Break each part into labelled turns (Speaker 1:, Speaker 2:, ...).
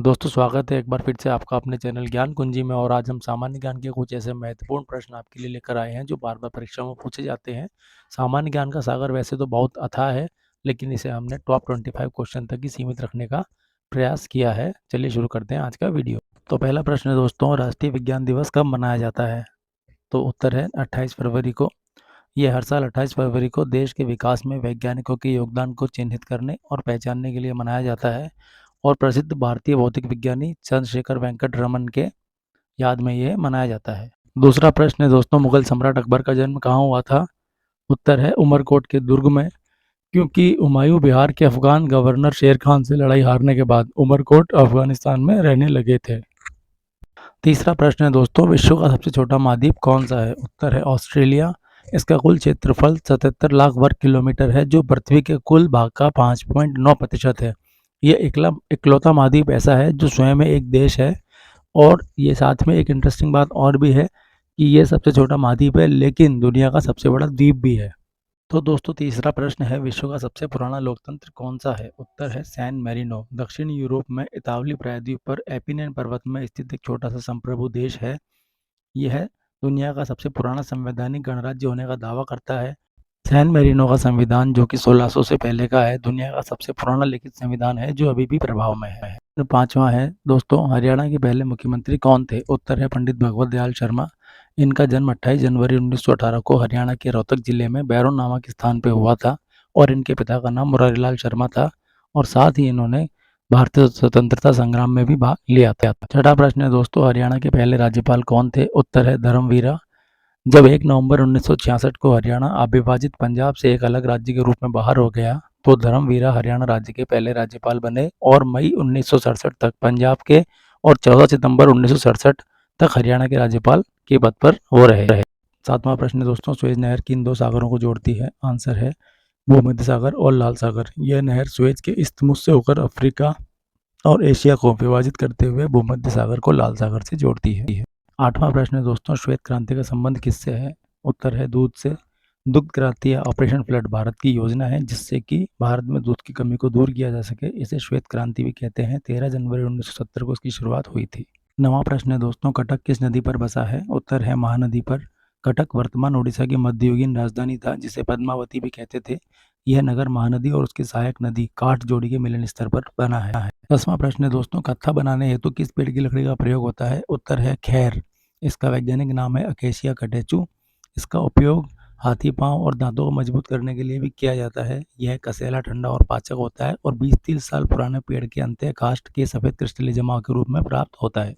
Speaker 1: दोस्तों स्वागत है एक बार फिर से आपका अपने चैनल ज्ञान कुंजी में। और आज हम सामान्य ज्ञान के कुछ ऐसे महत्वपूर्ण प्रश्न आपके लिए लेकर आए हैं जो बार बार परीक्षा में पूछे जाते हैं। सामान्य ज्ञान का सागर वैसे तो बहुत अथाह है, लेकिन इसे हमने टॉप 25 क्वेश्चन तक ही सीमित रखने का प्रयास किया है। चलिए शुरू करते हैं आज का वीडियो। तो पहला प्रश्न है दोस्तों, राष्ट्रीय विज्ञान दिवस कब मनाया जाता है? तो उत्तर है 28 फरवरी को। ये हर साल 28 फरवरी को देश के विकास में वैज्ञानिकों के योगदान को चिन्हित करने और पहचानने के लिए मनाया जाता है। और प्रसिद्ध भारतीय भौतिक विज्ञानी चंद्रशेखर वेंकट रमन के याद में ये मनाया जाता है। दूसरा प्रश्न है दोस्तों, मुगल सम्राट अकबर का जन्म कहाँ हुआ था? उत्तर है उमरकोट के दुर्ग में, क्योंकि हुमायूं बिहार के अफगान गवर्नर शेर खान से लड़ाई हारने के बाद उमरकोट अफगानिस्तान में रहने लगे थे। तीसरा प्रश्न है दोस्तों, विश्व का सबसे छोटा महाद्वीप कौन सा है? उत्तर है ऑस्ट्रेलिया। इसका कुल क्षेत्रफल 77 लाख वर्ग किलोमीटर है, जो पृथ्वी के कुल भाग का 5.9% है। ये इकलौता महाद्वीप ऐसा है जो स्वयं में एक देश है। और ये साथ में एक इंटरेस्टिंग बात और भी है कि ये सबसे छोटा महाद्वीप है, लेकिन दुनिया का सबसे बड़ा द्वीप भी है। तो दोस्तों तीसरा प्रश्न है, विश्व का सबसे पुराना लोकतंत्र कौन सा है? उत्तर है सैन मैरिनो। दक्षिण यूरोप में इतावली प्रायद्वीप पर एपिनेन पर्वत में स्थित एक छोटा सा संप्रभु देश है। यह दुनिया का सबसे पुराना संवैधानिक गणराज्य होने का दावा करता है। सैन मेरिनो का संविधान, जो कि 1600 से पहले का है, दुनिया का सबसे पुराना लिखित संविधान है जो अभी भी प्रभाव में है। तो पांचवा है दोस्तों, हरियाणा के पहले मुख्यमंत्री कौन थे? उत्तर है पंडित भगवत दयाल शर्मा। इनका जन्म 28 जनवरी 1918 को हरियाणा के रोहतक जिले में बैरों नामक स्थान पर हुआ था। और इनके पिता का नाम मुरारीलाल शर्मा था। और साथ ही इन्होंने भारतीय स्वतंत्रता संग्राम में भी भाग लिया था। छठा प्रश्न है दोस्तों, हरियाणा के पहले राज्यपाल कौन थे? उत्तर है धर्मवीरा। जब 1 नवंबर 1966 को हरियाणा अविभाजित पंजाब से एक अलग राज्य के रूप में बाहर हो गया, तो धर्मवीरा हरियाणा राज्य के पहले राज्यपाल बने और मई 1967 तक पंजाब के और 14 सितंबर 1967 तक हरियाणा के राज्यपाल के पद पर हो रहे। सातवां प्रश्न दोस्तों, सुएज नहर किन दो सागरों को जोड़ती है? आंसर है भूमध्य सागर और लाल सागर। यह नहर सुएज के इस्थमुस से होकर अफ्रीका और एशिया को विभाजित करते हुए भूमध्य सागर को लाल सागर से जोड़ती है। आठवां प्रश्न है दोस्तों, श्वेत क्रांति का संबंध किससे है? उत्तर है दूध से। दुग्ध क्रांति या ऑपरेशन फ्लड भारत की योजना है जिससे कि भारत में दूध की कमी को दूर किया जा सके। इसे श्वेत क्रांति भी कहते हैं। 13 जनवरी 1970 को इसकी शुरुआत हुई थी। नवां प्रश्न है दोस्तों, कटक किस नदी पर बसा है? उत्तर है महानदी पर। कटक वर्तमान उड़ीसा की मध्ययुगीन राजधानी था, जिसे पद्मावती भी कहते थे। यह नगर महानदी और उसकी सहायक नदी काठ जोड़ी के मिलन स्थल पर बना है। 10वां प्रश्न है दोस्तों, कत्था बनाने हेतु किस पेड़ की लकड़ी का प्रयोग होता है? उत्तर है खैर। इसका वैज्ञानिक नाम है अकेशिया कटेचु। इसका उपयोग हाथी पांव और दांतों को मजबूत करने के लिए भी किया जाता है। यह कसैला, ठंडा और पाचक होता है और 20-30 साल पुराने पेड़ के अंत्य काष्ठ के सफेद क्रिस्टलीय जमाव के रूप में प्राप्त होता है।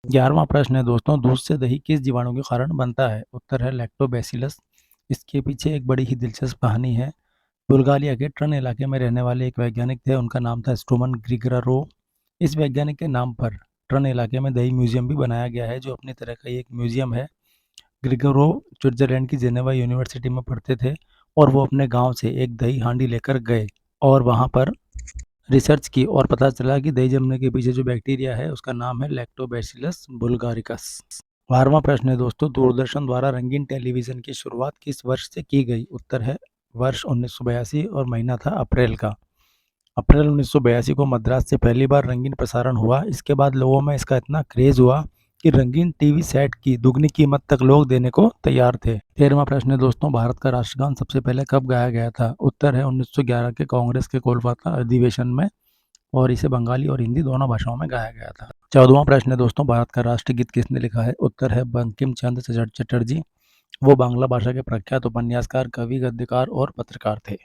Speaker 1: 11वां प्रश्न है दोस्तों, दूध से दही किस जीवाणु के कारण बनता है? उत्तर है लैक्टोबैसिलस। इसके पीछे एक बड़ी ही दिलचस्प कहानी है। बुल्गारिया के ट्रन इलाके में रहने वाले एक वैज्ञानिक थे, उनका नाम था स्ट्रूमन ग्रिगोरोव। इस वैज्ञानिक के नाम पर ट्रन इलाके में दही म्यूजियम भी बनाया गया है, जो अपनी तरह का एक म्यूजियम है। ग्रिगोरोव स्विट्जरलैंड की जेनेवा यूनिवर्सिटी में पढ़ते थे और वो अपने गांव से एक दही हांडी लेकर गए और वहां पर रिसर्च की और पता चला कि दही जमने के पीछे जो बैक्टीरिया है उसका नाम है लैक्टोबैसिलस बुल्गारिकस। 12वां प्रश्न है दोस्तों, दूरदर्शन द्वारा रंगीन टेलीविजन की शुरुआत किस वर्ष से की गई? उत्तर है वर्ष 1982 और महीना था अप्रैल का। अप्रैल 1982 को मद्रास से पहली बार रंगीन प्रसारण हुआ। इसके बाद लोगों में इसका इतना क्रेज हुआ कि रंगीन टीवी सेट की दुगनी कीमत तक लोग देने को तैयार थे। 13वां प्रश्न है दोस्तों, भारत का राष्ट्रगान सबसे पहले कब गाया गया था? उत्तर है 1911 के कांग्रेस के कोलकाता अधिवेशन में, और इसे बंगाली और हिंदी दोनों भाषाओं में गाया गया था। 14वां प्रश्न है दोस्तों, भारत का राष्ट्रगीत किसने लिखा है? उत्तर है बंकिम चंद्र चटर्जी। वो बांग्ला भाषा के प्रख्यात उपन्यासकार, कवि, गद्यकार और पत्रकार थे।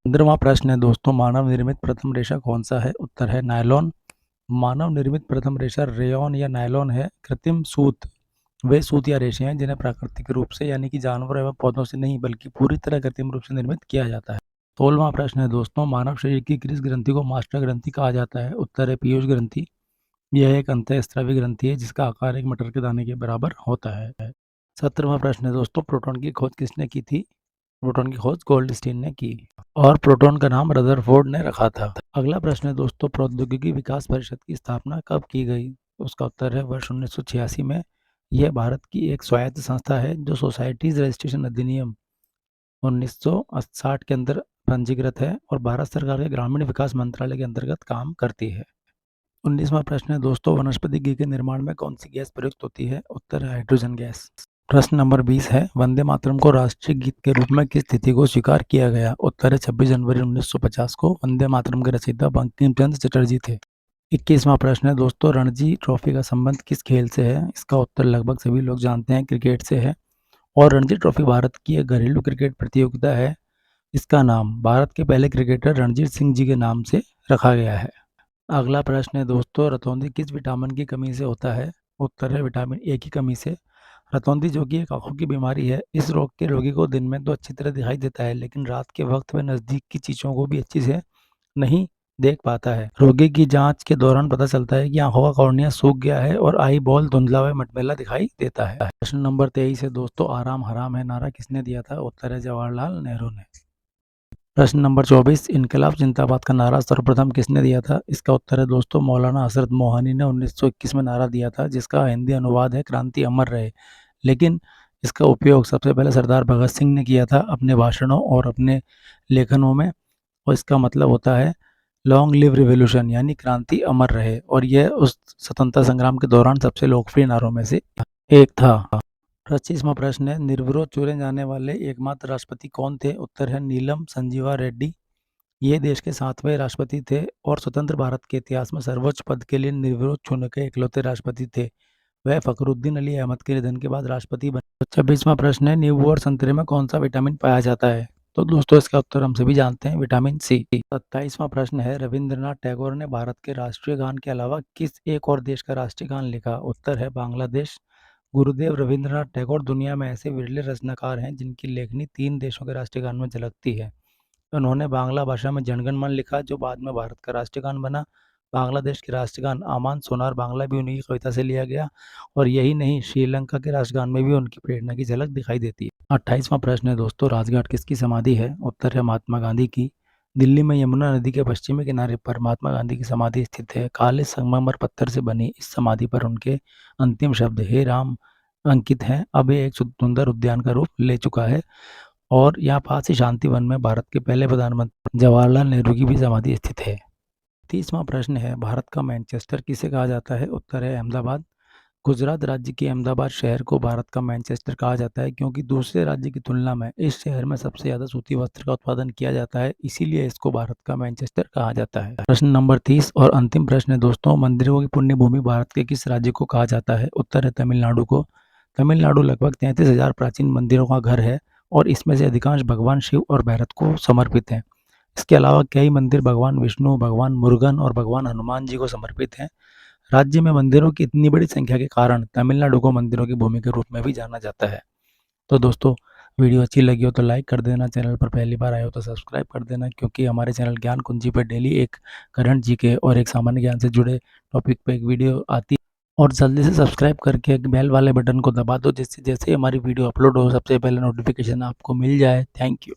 Speaker 1: 15वां प्रश्न है दोस्तों, मानव निर्मित प्रथम रेशा कौन सा है? उत्तर है नायलॉन। मानव निर्मित प्रथम रेशा रेयॉन या नायलॉन है। कृत्रिम सूत वे सूत या रेशे हैं जिन्हें प्राकृतिक रूप से यानी कि जानवरों एवं पौधों से नहीं बल्कि पूरी तरह कृत्रिम रूप से निर्मित किया जाता है। 16वां प्रश्न है दोस्तों, मानव शरीर की किस ग्रंथि को मास्टर ग्रंथि कहा जाता है? उत्तर है पीयूष ग्रंथि। यह एक अंतःस्रावी ग्रंथि है जिसका आकार एक मटर के दाने के बराबर होता है। 17वां प्रश्न है दोस्तों, प्रोटॉन की खोज किसने की थी? प्रोटॉन की खोज गोल्डस्टीन ने की और प्रोटॉन का नाम रदरफोर्ड ने रखा था। अगला प्रश्न है दोस्तों, प्रौद्योगिकी विकास परिषद की स्थापना कब की गई? उसका उत्तर है वर्ष 1986 में। यह भारत की एक स्वायत्त संस्था है जो सोसाइटीज रजिस्ट्रेशन अधिनियम 1960 के अंदर पंजीकृत है और भारत सरकार के ग्रामीण विकास मंत्रालय के अंतर्गत काम करती है। 19वां प्रश्न है दोस्तों, वनस्पति घी के निर्माण में कौन सी गैस प्रयुक्त होती है? उत्तर है हाइड्रोजन गैस। प्रश्न नंबर 20 है, वंदे मातरम को राष्ट्रीय गीत के रूप में किस तिथि को स्वीकार किया गया? उत्तर है 26 जनवरी 1950 को। वंदे मातरम के रचयिता बंकिम चंद्र चटर्जी थे। 21वां प्रश्न है दोस्तों, रणजी ट्रॉफी का संबंध किस खेल से है? इसका उत्तर लगभग सभी लोग जानते हैं, क्रिकेट से है। और रणजी ट्रॉफी भारत की एक घरेलू क्रिकेट प्रतियोगिता है। इसका नाम भारत के पहले क्रिकेटर रणजीत सिंह जी के नाम से रखा गया है। अगला प्रश्न है दोस्तों, रतौंधी किस विटामिन की कमी से होता है? उत्तर है विटामिन ए की कमी से। रतौंधी जो कि एक आंखों की बीमारी है, इस रोग के रोगी को दिन में तो अच्छी तरह दिखाई देता है, लेकिन रात के वक्त वह नज़दीक की चीज़ों को भी अच्छी से नहीं देख पाता है। रोगी की जांच के दौरान पता चलता है कि आंखों का कॉर्निया सूख गया है और आई बॉल धुंधला व मटमैला दिखाई देता है। प्रश्न नंबर 23 है दोस्तों, आराम हराम है नारा किसने दिया था? उत्तर है जवाहरलाल नेहरू ने। प्रश्न नंबर 24, इनकलाब जिंदाबाद का नारा सर्वप्रथम किसने दिया था? इसका उत्तर है दोस्तों मौलाना हजरत मोहानी ने 1921 में नारा दिया था, जिसका हिंदी अनुवाद है क्रांति अमर रहे। लेकिन इसका उपयोग सबसे पहले सरदार भगत सिंह ने किया था अपने भाषणों और अपने लेखनों में, और इसका मतलब होता है लॉन्ग लिव रिवॉल्यूशन, यानी क्रांति अमर रहे। और यह उस स्वतंत्रता संग्राम के दौरान सबसे लोकप्रिय नारों में से एक था। 25वां प्रश्न है, निर्विरोध चुने जाने वाले एकमात्र राष्ट्रपति कौन थे? उत्तर है नीलम संजीवा रेड्डी। ये देश के 7वें राष्ट्रपति थे और स्वतंत्र भारत के इतिहास में सर्वोच्च पद के लिए निर्विरोध चुने गए इकलौते राष्ट्रपति थे। वह फखरुद्दीन अली अहमद के निधन के बाद राष्ट्रपति बने। 26वां प्रश्न है, नींबू और संतरे में कौन सा विटामिन पाया जाता है? तो दोस्तों इसका उत्तर हम सभी जानते हैं, विटामिन सी। 27वां प्रश्न है, रविंद्रनाथ टैगोर ने भारत के राष्ट्रीय गान के अलावा किस एक और देश का राष्ट्रीय गान लिखा? उत्तर है बांग्लादेश। गुरुदेव रविंद्रनाथ टैगोर दुनिया में ऐसे विरले रचनाकार हैं जिनकी लेखनी 3 देशों के राष्ट्रीय गान में झलकती है। उन्होंने बांग्ला भाषा में जनगण मन लिखा, जो बाद में भारत का राष्ट्रीय गान बना। बांग्लादेश के राष्ट्रीय गान आमान सोनार बांग्ला भी उन्हीं की कविता से लिया गया, और यही नहीं, श्रीलंका के राष्ट्रगान में भी उनकी प्रेरणा की झलक दिखाई देती है। 28वां प्रश्न है दोस्तों, राजघाट किसकी समाधि है? उत्तर है महात्मा गांधी की। दिल्ली में यमुना नदी के पश्चिमी किनारे पर महात्मा गांधी की समाधि स्थित है। काले संगमरमर पत्थर से बनी इस समाधि पर उनके अंतिम शब्द हे राम अंकित हैं। अब ये एक सुंदर उद्यान का रूप ले चुका है, और यहाँ पास ही शांतिवन में भारत के पहले प्रधानमंत्री जवाहरलाल नेहरू की भी समाधि स्थित है। 30वां प्रश्न है, भारत का मैनचेस्टर किसे कहा जाता है? उत्तर है अहमदाबाद। गुजरात राज्य के अहमदाबाद शहर को भारत का मैनचेस्टर कहा जाता है, क्योंकि दूसरे राज्य की तुलना में इस शहर में सबसे ज़्यादा सूती वस्त्र का उत्पादन किया जाता है, इसीलिए इसको भारत का मैनचेस्टर कहा जाता है। प्रश्न नंबर 30 और अंतिम प्रश्न है दोस्तों, मंदिरों की पुण्य भूमि भारत के किस राज्य को कहा जाता है? उत्तर है तमिलनाडु को। तमिलनाडु लगभग 33,000 प्राचीन मंदिरों का घर है, और इसमें से अधिकांश भगवान शिव और भैरव को समर्पित हैं। इसके अलावा कई मंदिर भगवान विष्णु, भगवान मुरुगन और भगवान हनुमान जी को समर्पित हैं। राज्य में मंदिरों की इतनी बड़ी संख्या के कारण तमिलनाडु को मंदिरों की भूमि के रूप में भी जाना जाता है। तो दोस्तों, वीडियो अच्छी लगी हो तो लाइक कर देना, चैनल पर पहली बार आए हो तो सब्सक्राइब कर देना, क्योंकि हमारे चैनल ज्ञान कुंजी पर डेली एक करंट जीके और एक सामान्य ज्ञान से जुड़े टॉपिक पे एक वीडियो आती है। और जल्दी से सब्सक्राइब करके एक बेल वाले बटन को दबा दो, जिससे जैसे ही हमारी वीडियो अपलोड हो सबसे पहले नोटिफिकेशन आपको मिल जाए। Thank you.